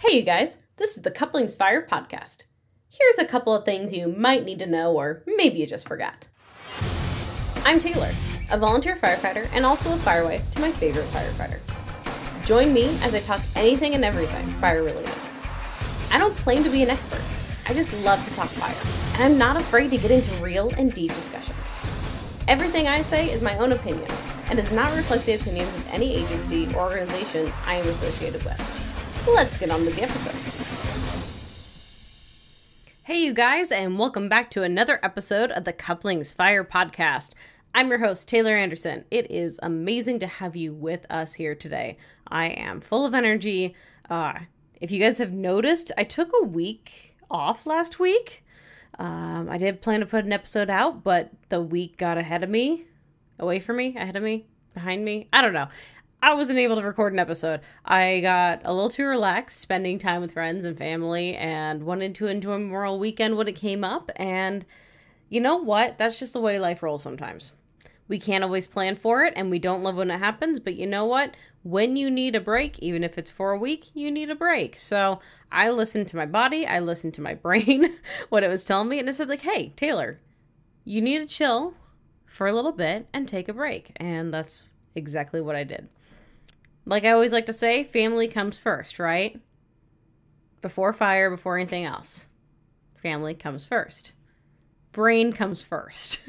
Hey you guys, this is the Couplings Fire podcast. Here's a couple of things you might need to know, or maybe you just forgot. I'm Taylor, a volunteer firefighter and also a fire wife to my favorite firefighter. Join me as I talk anything and everything fire related. I don't claim to be an expert, I just love to talk fire, and I'm not afraid to get into real and deep discussions. Everything I say is my own opinion, and does not reflect the opinions of any agency or organization I am associated with. Let's get on with the episode. Hey you guys, and welcome back to another episode of the Couplings Fire podcast. I'm your host, Taylor Anderson. It is amazing to have you with us here today. I am full of energy. If you guys have noticed, I took a week off last week. I did plan to put an episode out, but the week got ahead of me, away from me, ahead of me, behind me. I don't know. I wasn't able to record an episode. I got a little too relaxed spending time with friends and family and wanted to enjoy Memorial Weekend when it came up. And you know what? That's just the way life rolls sometimes. We can't always plan for it and we don't love when it happens. But you know what? When you need a break, even if it's for a week, you need a break. So I listened to my body. I listened to my brain, what it was telling me. And it said like, hey, Taylor, you need to chill for a little bit and take a break. And that's exactly what I did. Like I always like to say, family comes first, right? Before fire, before anything else. Family comes first. Brain comes first.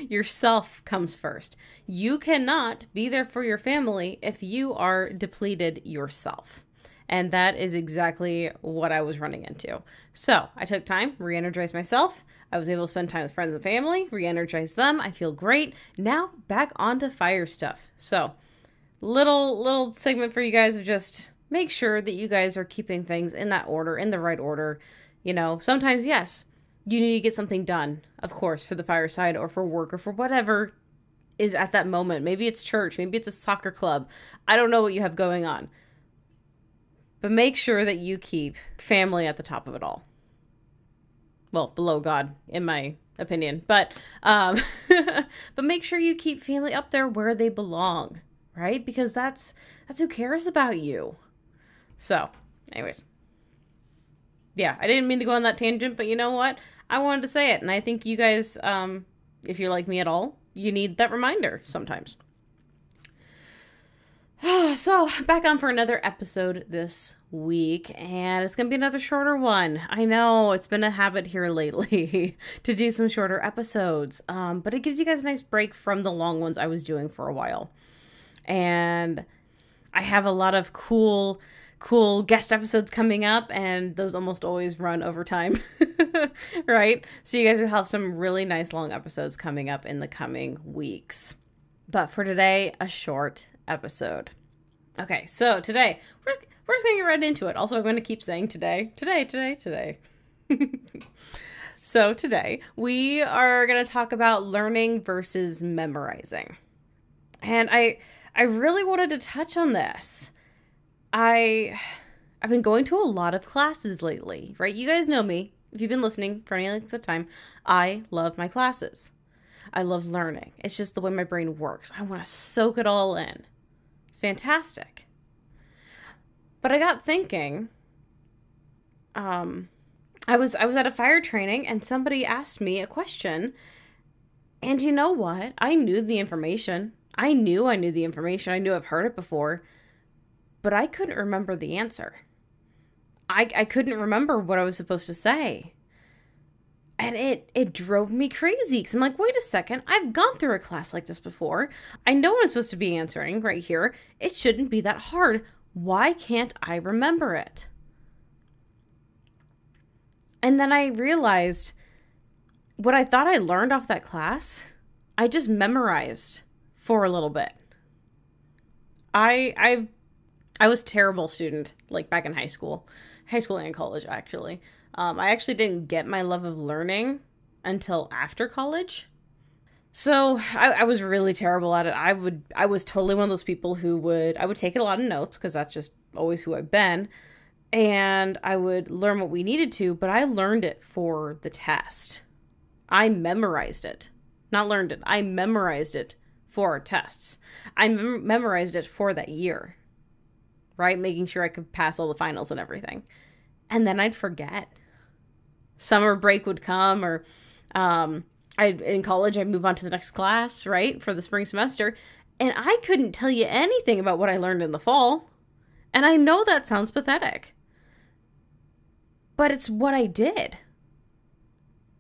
Yourself comes first. You cannot be there for your family if you are depleted yourself. And that is exactly what I was running into. So I took time, re-energized myself. I was able to spend time with friends and family, re-energize them. I feel great. Now back onto fire stuff. So little segment for you guys of just make sure that you guys are keeping things in that order, in the right order. You know, sometimes, yes, you need to get something done, of course, for the fireside or for work or for whatever is at that moment. Maybe it's church, maybe it's a soccer club. I don't know what you have going on. But make sure that you keep family at the top of it all. Well, below God, in my opinion. But make sure you keep family up there where they belong. Right? Because that's who cares about you. So, anyways. Yeah, I didn't mean to go on that tangent, but you know what? I wanted to say it. And I think you guys, if you're like me at all, you need that reminder sometimes. So, back on for another episode this week. And it's going to be another shorter one. I know, it's been a habit here lately to do some shorter episodes. But it gives you guys a nice break from the long ones I was doing for a while. And I have a lot of cool guest episodes coming up, and those almost always run over time, right? So you guys will have some really nice long episodes coming up in the coming weeks. But for today, a short episode. Okay, so today, we're just going to get right into it. Also, I'm going to keep saying today. So today, we are going to talk about learning versus memorizing. And I really wanted to touch on this. I've been going to a lot of classes lately, right? You guys know me. If you've been listening for any length of time, I love my classes. I love learning. It's just the way my brain works. I want to soak it all in. It's fantastic. But I got thinking, I was at a fire training and somebody asked me a question. And you know what? I knew the information. I knew the information. I knew I've heard it before, but I couldn't remember the answer. I couldn't remember what I was supposed to say. And it drove me crazy because I'm like, wait a second, I've gone through a class like this before. I know what I'm supposed to be answering right here. It shouldn't be that hard. Why can't I remember it? And then I realized what I thought I learned off that class, I just memorized for a little bit. I was a terrible student, like back in high school and college, actually. I actually didn't get my love of learning until after college. So I was really terrible at it. I was totally one of those people who I would take a lot of notes because that's just always who I've been. And I would learn what we needed to, but I learned it for the test. I memorized it. Not learned it. I memorized it for our tests. I memorized it for that year. right? Making sure I could pass all the finals and everything. And then I'd forget. Summer break would come, or in college, I'd move on to the next class, right, for the spring semester. And I couldn't tell you anything about what I learned in the fall. And I know that sounds pathetic, but it's what I did.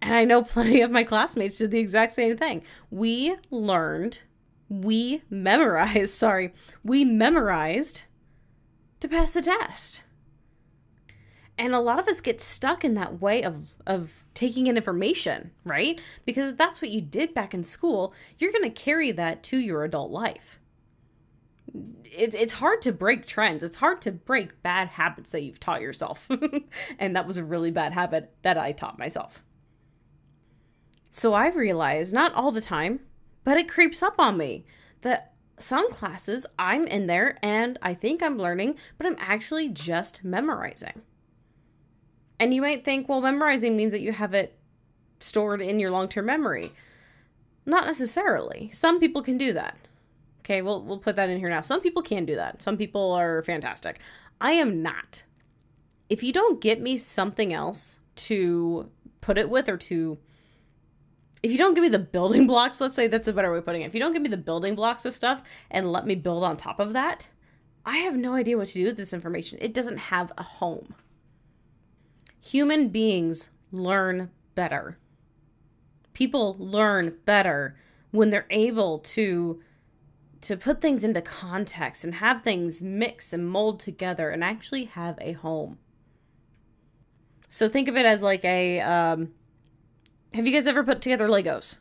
And I know plenty of my classmates did the exact same thing. We memorized to pass the test. And a lot of us get stuck in that way of taking in information, right? Because that's what you did back in school. You're going to carry that to your adult life. It's hard to break trends. It's hard to break bad habits that you've taught yourself. And that was a really bad habit that I taught myself. So I've realized, not all the time, but it creeps up on me that some classes I'm in there and I think I'm learning, but I'm actually just memorizing. And you might think, well, memorizing means that you have it stored in your long-term memory. Not necessarily. Some people can do that. Okay, we'll put that in here now. Some people can do that. Some people are fantastic. I am not. If you don't get me something else to put it with, or if you don't give me the building blocks, let's say that's a better way of putting it. If you don't give me the building blocks of stuff and let me build on top of that, I have no idea what to do with this information. It doesn't have a home. Human beings learn better. People learn better when they're able to put things into context and have things mix and mold together and actually have a home. So think of it as like have you guys ever put together Legos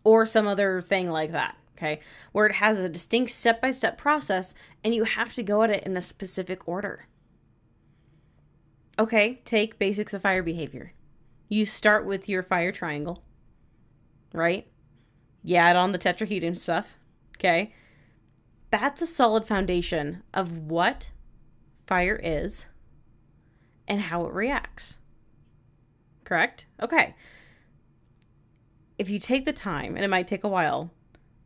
or some other thing like that? Okay, where it has a distinct step-by-step process and you have to go at it in a specific order. Okay, take basics of fire behavior. You start with your fire triangle, right? You add on the tetrahedron stuff, okay? That's a solid foundation of what fire is and how it reacts. Correct? Okay. If you take the time, and it might take a while,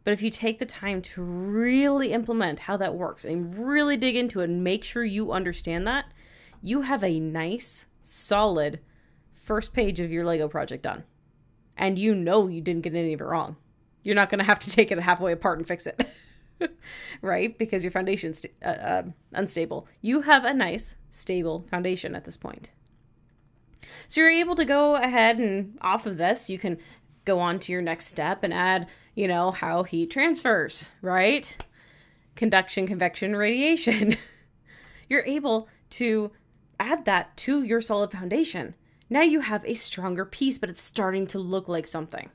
but if you take the time to really implement how that works and really dig into it and make sure you understand that, you have a nice, solid first page of your Lego project done. And you know you didn't get any of it wrong. You're not going to have to take it halfway apart and fix it. Right? Because your foundation's unstable. You have a nice, stable foundation at this point. So you're able to go ahead and off of this, you can go on to your next step and add, how heat transfers, right? Conduction, convection, radiation. You're able to add that to your solid foundation. Now you have a stronger piece, but it's starting to look like something.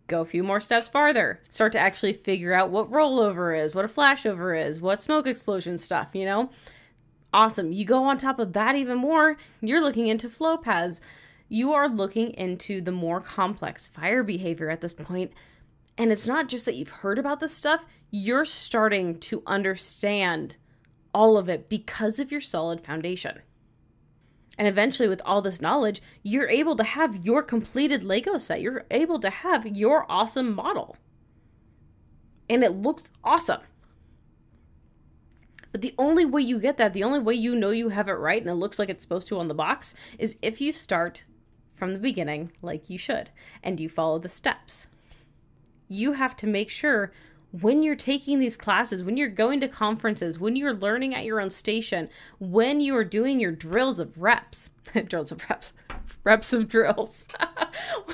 Go a few more steps farther. Start to actually figure out what rollover is, what a flashover is, what smoke explosion stuff, Awesome. You go on top of that even more. You're looking into flow paths. You are looking into the more complex fire behavior at this point. And it's not just that you've heard about this stuff. You're starting to understand all of it because of your solid foundation. And eventually, with all this knowledge, you're able to have your completed Lego set. You're able to have your awesome model. And it looks awesome. But the only way you get that, the only way you know you have it right and it looks like it's supposed to on the box, is if you start from the beginning like you should and you follow the steps. You have to make sure when you're taking these classes, when you're going to conferences, when you're learning at your own station, when you are doing your drills of reps, reps of drills,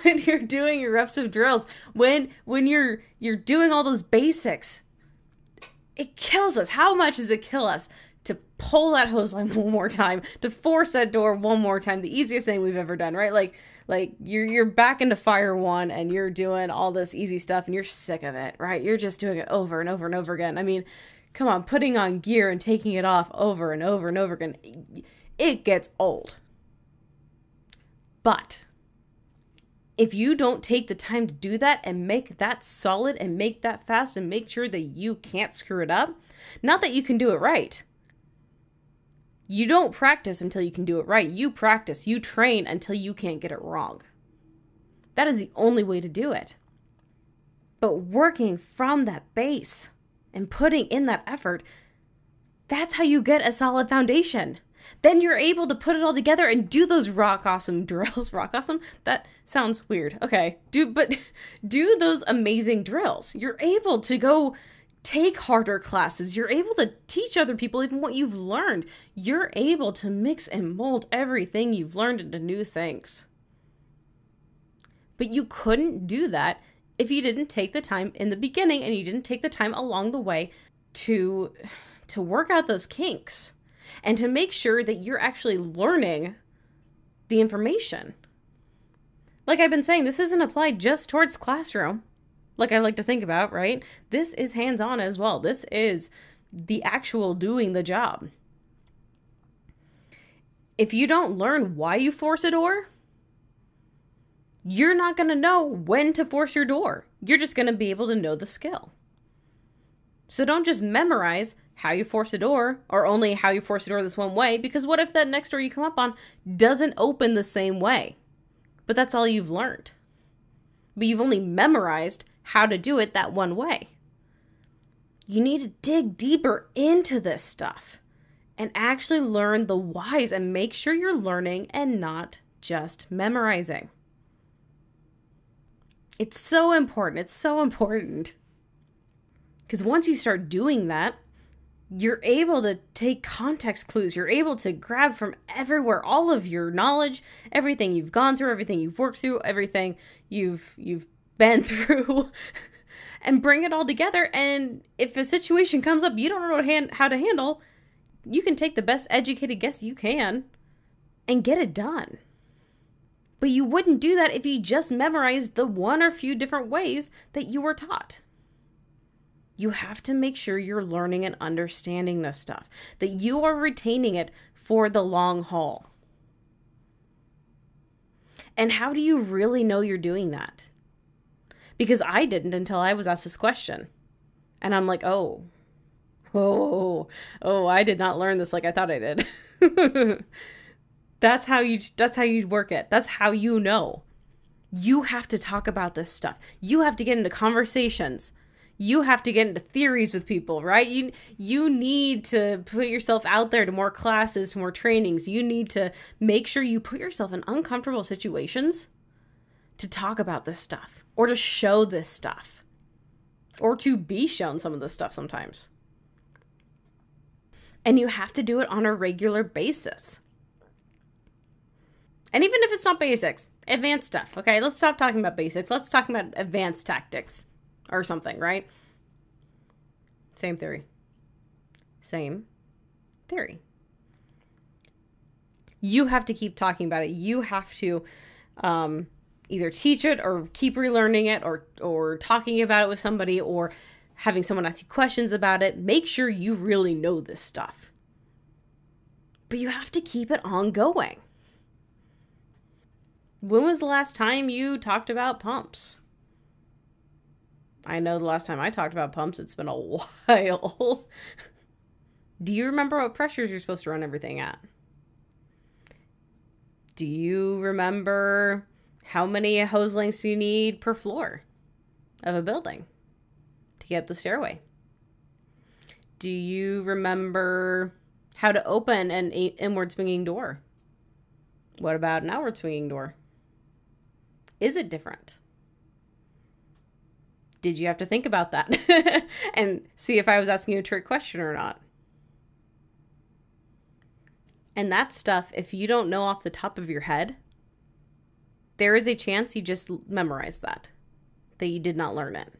when you're doing your reps of drills, when you're doing all those basics, it kills us. How much does it kill us to pull that hose line one more time, to force that door one more time? The easiest thing we've ever done, right? Like you're back into fire one and you're doing all this easy stuff and you're sick of it, right? You're just doing it over and over and over again. I mean, come on, putting on gear and taking it off over and over and over again, it gets old. But if you don't take the time to do that and make that solid and make that fast and make sure that you can't screw it up, not that you can do it right. You don't practice until you can do it right. You practice, you train until you can't get it wrong. That is the only way to do it. But working from that base and putting in that effort, That's how you get a solid foundation. Then you're able to put it all together and do those rock awesome drills. Rock awesome? That sounds weird. Okay. Do those amazing drills. You're able to go take harder classes. You're able to teach other people even what you've learned. You're able to mix and mold everything you've learned into new things. But you couldn't do that if you didn't take the time in the beginning and you didn't take the time along the way to work out those kinks and to make sure that you're actually learning the information. Like I've been saying, this isn't applied just towards classroom, like I like to think about, right? This is hands-on as well. This is the actual doing the job. If you don't learn why you force a door, you're not going to know when to force your door. You're just going to be able to know the skill. So don't just memorize how you force a door, or only how you force a door this one way, because what if that next door you come up on doesn't open the same way? But that's all you've learned. But you've only memorized how to do it that one way. You need to dig deeper into this stuff and actually learn the whys and make sure you're learning and not just memorizing. It's so important. It's so important. Because once you start doing that, you're able to take context clues. You're able to grab from everywhere all of your knowledge, everything you've gone through, everything you've worked through, everything you've been through, and bring it all together. And if a situation comes up you don't know how to handle, you can take the best educated guess you can and get it done. But you wouldn't do that if you just memorized the one or few different ways that you were taught. You have to make sure you're learning and understanding this stuff, that you are retaining it for the long haul. And how do you really know you're doing that? Because I didn't until I was asked this question. And I'm like, oh, I did not learn this like I thought I did. That's how you work it. That's how you know. You have to talk about this stuff. You have to get into conversations. You have to get into theories with people, right? You need to put yourself out there to more classes, to more trainings. You need to make sure you put yourself in uncomfortable situations to talk about this stuff, or to show this stuff, or to be shown some of this stuff sometimes. And you have to do it on a regular basis. And even if it's not basics, advanced stuff, okay? Let's stop talking about basics. Let's talk about advanced tactics. Or something, right? Same theory. You have to keep talking about it. You have to either teach it or keep relearning it, or talking about it with somebody, or having someone ask you questions about it. Make sure you really know this stuff. But you have to keep it ongoing. When was the last time you talked about pumps? I know the last time I talked about pumps, it's been a while. Do you remember what pressures you're supposed to run everything at? Do you remember how many hose lengths you need per floor of a building to get up the stairway? Do you remember how to open an inward swinging door? What about an outward swinging door? Is it different? Did you have to think about that and see if I was asking you a trick question or not? And that stuff, if you don't know off the top of your head, there is a chance you just memorized that you did not learn it.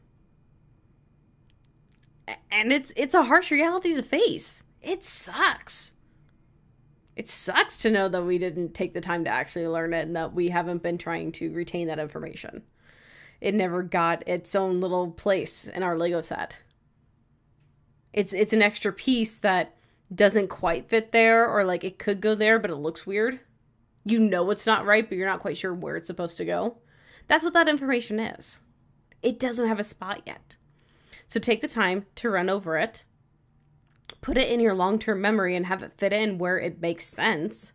And it's a harsh reality to face. It sucks. It sucks to know that we didn't take the time to actually learn it and that we haven't been trying to retain that information. It never got its own little place in our Lego set. It's an extra piece that doesn't quite fit there, or like it could go there, but it looks weird. You know it's not right, but you're not quite sure where it's supposed to go. That's what that information is. It doesn't have a spot yet. So take the time to run over it, put it in your long-term memory, and have it fit in where it makes sense,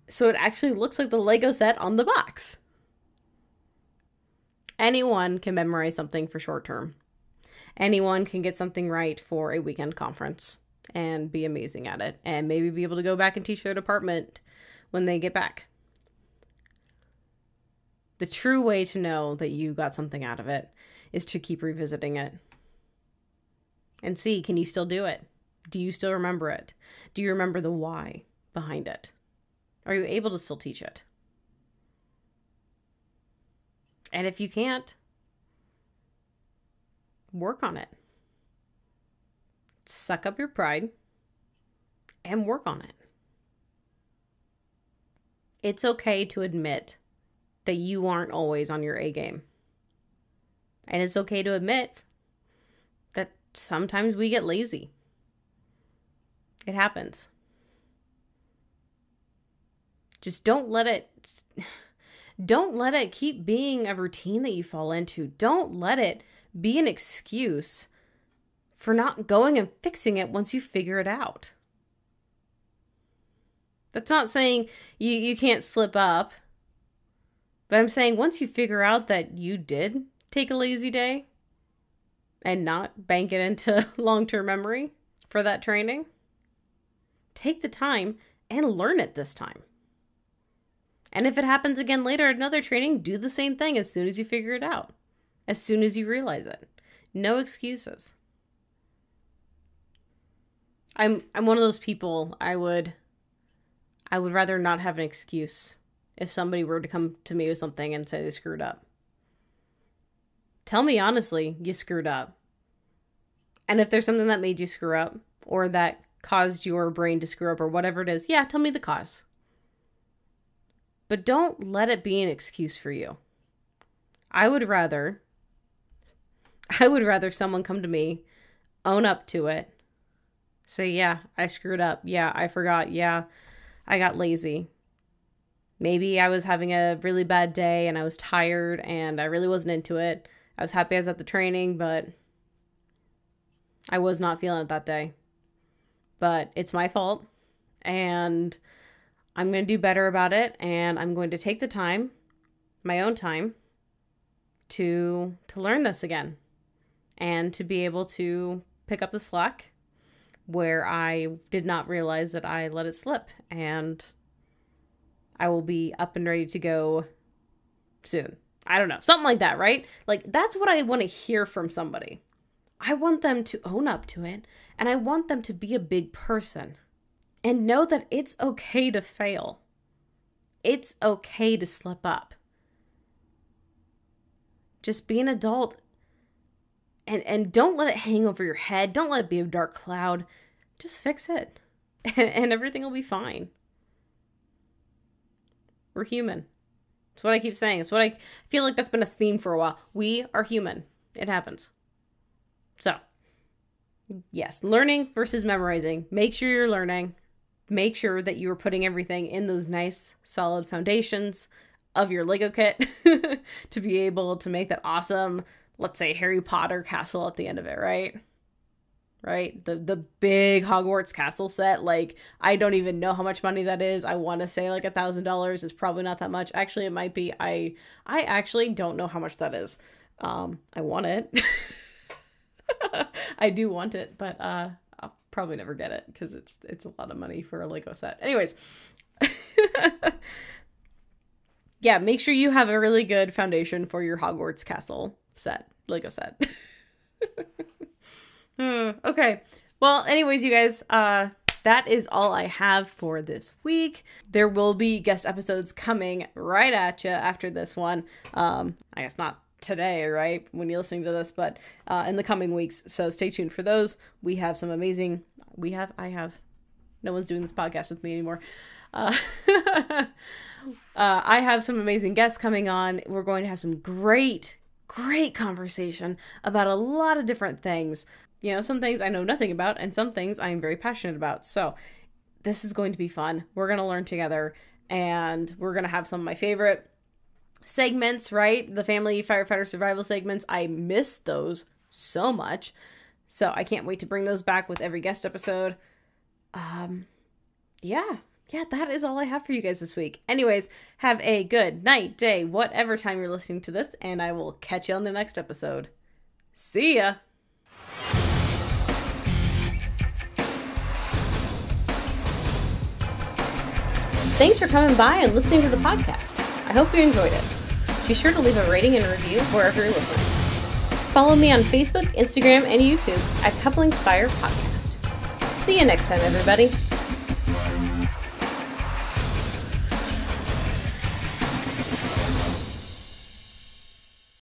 so it actually looks like the Lego set on the box. Anyone can memorize something for short term. Anyone can get something right for a weekend conference. and be amazing at it, and maybe be able to go back and teach their department when they get back. The true way to know that you got something out of it is to keep revisiting it and see, can you still do it? Do you still remember it? Do you remember the why behind it? Are you able to still teach it? And if you can't, work on it. Suck up your pride and work on it. It's okay to admit that you aren't always on your A game. And it's okay to admit that sometimes we get lazy. It happens. Just don't let it keep being a routine that you fall into. Don't let it be an excuse for not going and fixing it once you figure it out. That's not saying you can't slip up. But I'm saying once you figure out that you did take a lazy day and not bank it into long-term memory for that training, take the time and learn it this time. And if it happens again later at another training, do the same thing as soon as you figure it out. As soon as you realize it. No excuses. I'm one of those people, I would rather not have an excuse if somebody were to come to me with something and say they screwed up. Tell me honestly, you screwed up. And if there's something that made you screw up, or that caused your brain to screw up, or whatever it is, yeah, tell me the cause. But don't let it be an excuse for you. I would rather someone come to me, own up to it, say, yeah, I screwed up. Yeah, I forgot. Yeah, I got lazy. Maybe I was having a really bad day and I was tired and I really wasn't into it. I was happy I was at the training, but I was not feeling it that day. But it's my fault and I'm going to do better about it, and I'm going to take the time, my own time, to learn this again and to be able to pick up the slack where I did not realize that I let it slip, and I will be up and ready to go soon. I don't know. Something like that, right? Like, that's what I want to hear from somebody. I want them to own up to it, and I want them to be a big person and know that it's okay to fail. It's okay to slip up. Just be an adult and don't let it hang over your head. Don't let it be a dark cloud. Just fix it and everything will be fine. We're human. It's what I keep saying. It's what I feel like that's been a theme for a while. We are human. It happens. So, yes, learning versus memorizing. Make sure you're learning. Make sure that you are putting everything in those nice, solid foundations of your Lego kit to be able to make that awesome, let's say, Harry Potter castle at the end of it, right? Right? The big Hogwarts Castle set. Like, I don't even know how much money that is. I want to say like $1,000. It's probably not that much. Actually, it might be. I actually don't know how much that is. I want it. I do want it, but I'll probably never get it because it's a lot of money for a Lego set. Anyways, yeah, make sure you have a really good foundation for your Hogwarts Castle set, Lego set. Okay. Well, anyways, you guys, that is all I have for this week. There will be guest episodes coming right at you after this one. I guess not today, right, when you're listening to this, but in the coming weeks. So stay tuned for those. We have some amazing, no one's doing this podcast with me anymore. I have some amazing guests coming on. We're going to have some great conversation about a lot of different things. You know, some things I know nothing about and some things I am very passionate about. So this is going to be fun. We're going to learn together, and we're going to have some of my favorite segments, right? The family firefighter survival segments. I miss those so much. So I can't wait to bring those back with every guest episode. Yeah, that is all I have for you guys this week. Anyways, have a good night, day, whatever time you're listening to this, and I will catch you on the next episode. See ya! Thanks for coming by and listening to the podcast. I hope you enjoyed it. Be sure to leave a rating and review wherever you're listening. Follow me on Facebook, Instagram, and YouTube at Couplings Fire Podcast. See you next time, everybody.